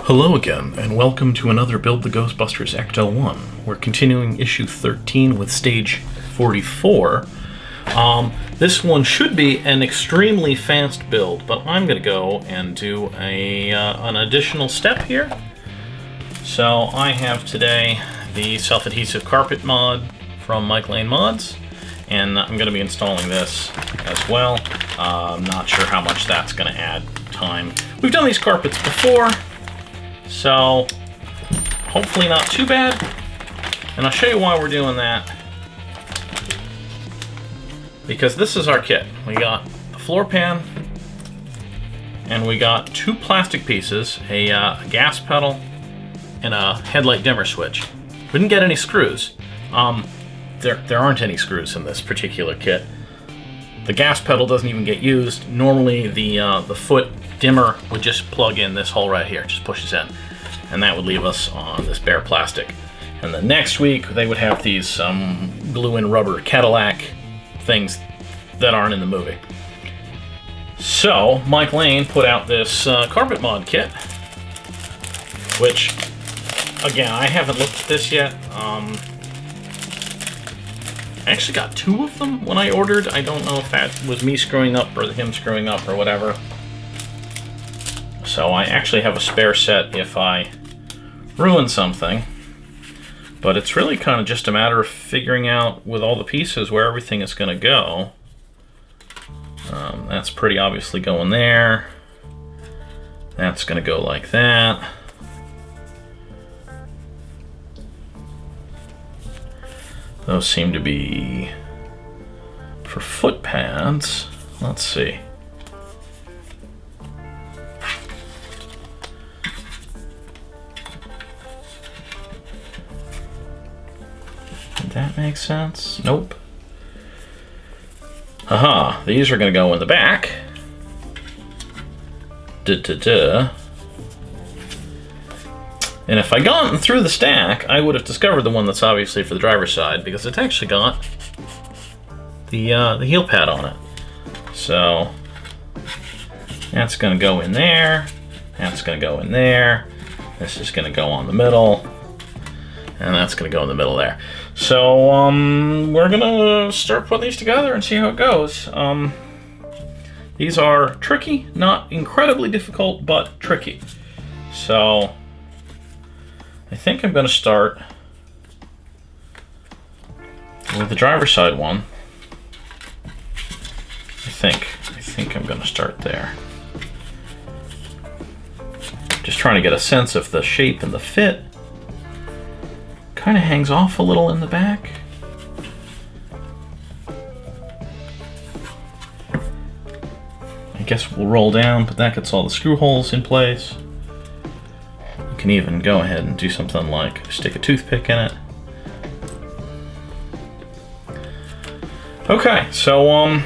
Hello again, and welcome to another Build the Ghostbusters Ecto-1. We're continuing issue 13 with stage 44. This one should be an extremely fast build, but I'm going to go and do an additional step here. So I have today the self-adhesive carpet mod from Mike Lane Mods, and I'm going to be installing this as well. I'm not sure how much that's going to add time. We've done these carpets before, so hopefully not too bad. And I'll show you why we're doing that. Because this is our kit. We got a floor pan, and we got two plastic pieces, a gas pedal, and a headlight dimmer switch. We didn't get any screws. There aren't any screws in this particular kit. The gas pedal doesn't even get used. Normally the foot dimmer would just plug in this hole right here, just pushes in, and that would leave us on this bare plastic. And the next week they would have these glue-in rubber Cadillac things that aren't in the movie. So Mike Lane put out this carpet mod kit, which again, I haven't looked at this yet. I actually got two of them when I ordered. I don't know if that was me screwing up or him screwing up or whatever. So I actually have a spare set if I ruin something. But it's really kind of just a matter of figuring out with all the pieces where everything is going to go. That's pretty obviously going there. That's going to go like that. Those seem to be for foot pads. Let's see. Did that make sense? Nope. Aha, these are going to go in the back. Duh. And if I'd gone through the stack, I would have discovered the one that's obviously for the driver's side, because it's actually got the heel pad on it. So that's going to go in there. That's going to go in there. This is going to go on the middle. And that's going to go in the middle there. So we're going to start putting these together and see how it goes. These are tricky, not incredibly difficult, but tricky. So I think I'm going to start with the driver's side one. I think I'm going to start there. Just trying to get a sense of the shape and the fit. Kind of hangs off a little in the back. I guess we'll roll down, but that gets all the screw holes in place. You can even go ahead and do something like stick a toothpick in it. Okay, so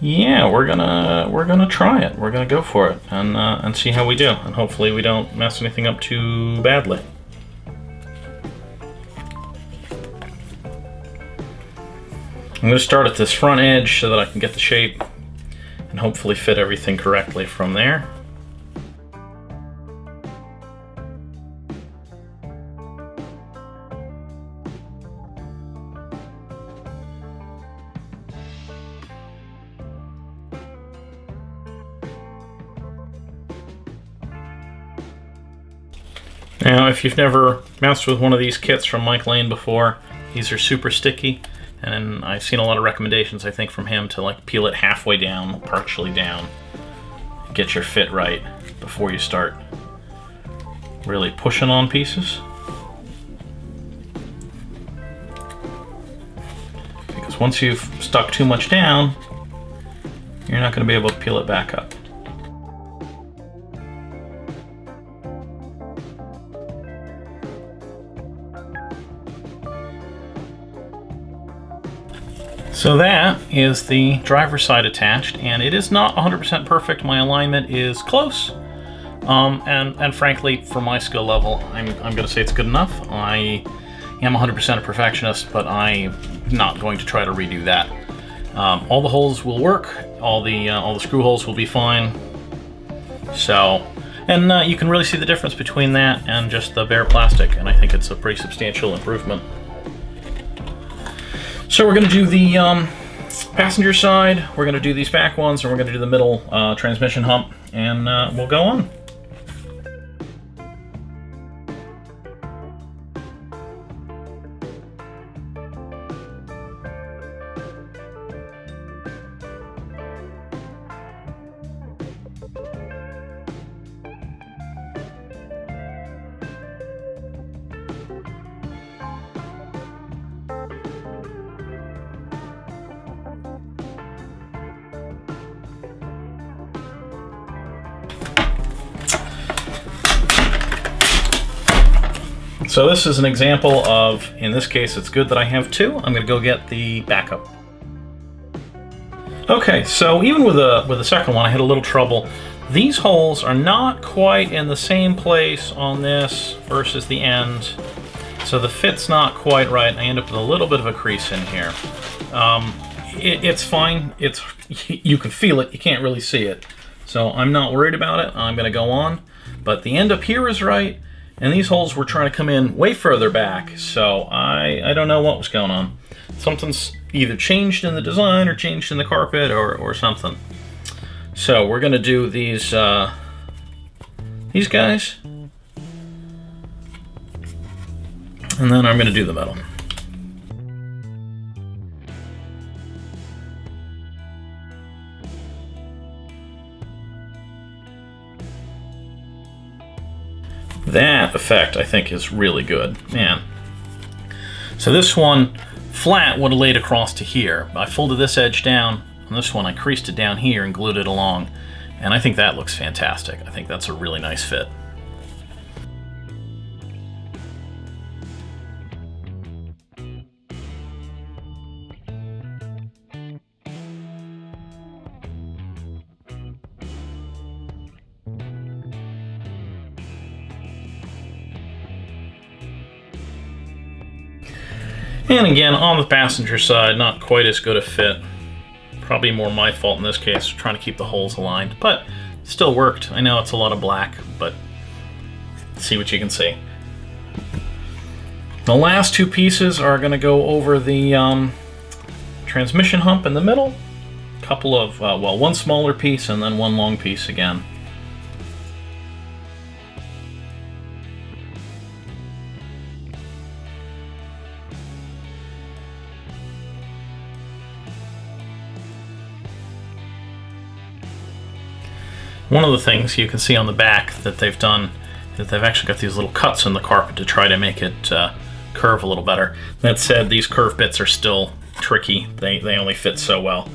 yeah, we're gonna try it. We're gonna go for it and see how we do, and hopefully we don't mess anything up too badly. I'm gonna start at this front edge so that I can get the shape and hopefully fit everything correctly from there. Now, if you've never messed with one of these kits from Mike Lane before, these are super sticky, and I've seen a lot of recommendations, I think, from him to like peel it halfway down, partially down, get your fit right before you start really pushing on pieces. Because once you've stuck too much down, you're not going to be able to peel it back up. So that is the driver's side attached, and it is not 100% perfect. My alignment is close, and frankly, for my skill level, I'm going to say it's good enough. I am 100% a perfectionist, but I'm not going to try to redo that. All the holes will work. All the screw holes will be fine. So, and you can really see the difference between that and just the bare plastic, and I think it's a pretty substantial improvement. So we're going to do the passenger side, we're going to do these back ones, and we're going to do the middle transmission hump, and we'll go on. So this is an example of, in this case, it's good that I have two. I'm going to go get the backup. Okay, so even with the second one, I had a little trouble. These holes are not quite in the same place on this versus the end, so the fit's not quite right. I end up with a little bit of a crease in here. It's fine. You can feel it. You can't really see it. So I'm not worried about it. I'm going to go on. But the end up here is right. And these holes were trying to come in way further back, so I don't know what was going on. Something's either changed in the design or changed in the carpet or something. So we're going to do these guys. And then I'm going to do the metal. That effect, I think, is really good. Man. So this one, flat, would have laid across to here. I folded this edge down. On this one, I creased it down here and glued it along. And I think that looks fantastic. I think that's a really nice fit. And again, on the passenger side, not quite as good a fit. Probably more my fault in this case, trying to keep the holes aligned, but still worked. I know it's a lot of black, but see what you can see. The last two pieces are going to go over the transmission hump in the middle. A couple of, well, one smaller piece and then one long piece again. One of the things you can see on the back that they've done is they've actually got these little cuts in the carpet to try to make it curve a little better. That said, these curve bits are still tricky. They only fit so well.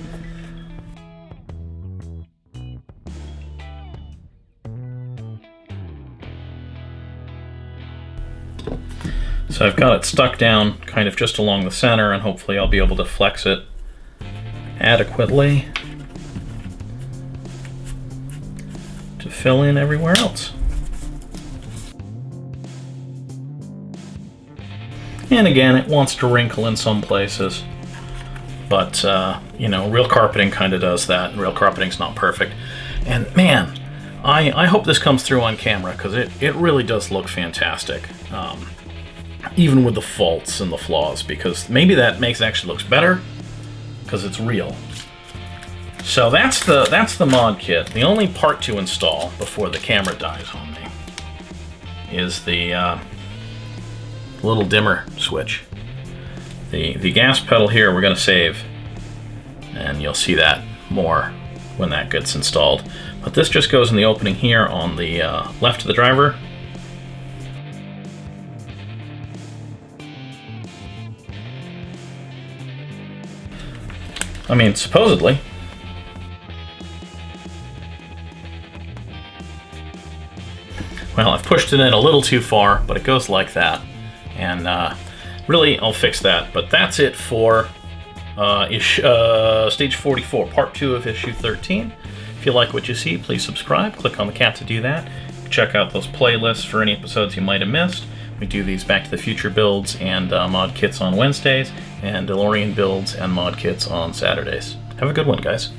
So I've got it stuck down kind of just along the center, and hopefully I'll be able to flex it adequately to fill in everywhere else. And again, it wants to wrinkle in some places, but you know, real carpeting kind of does that, and real carpeting's not perfect. And man, I hope this comes through on camera, because it really does look fantastic, even with the faults and the flaws, because maybe that makes it actually looks better because it's real. So that's the mod kit. The only part to install before the camera dies on me is the little dimmer switch. The gas pedal here we're going to save, and you'll see that more when that gets installed. But this just goes in the opening here on the left of the driver. I mean, supposedly. Well, I've pushed it in a little too far, but it goes like that. And really, I'll fix that. But that's it for Stage 44, Part 2 of Issue 13. If you like what you see, please subscribe. Click on the cap to do that. Check out those playlists for any episodes you might have missed. We do these Back to the Future builds and mod kits on Wednesdays, and DeLorean builds and mod kits on Saturdays. Have a good one, guys.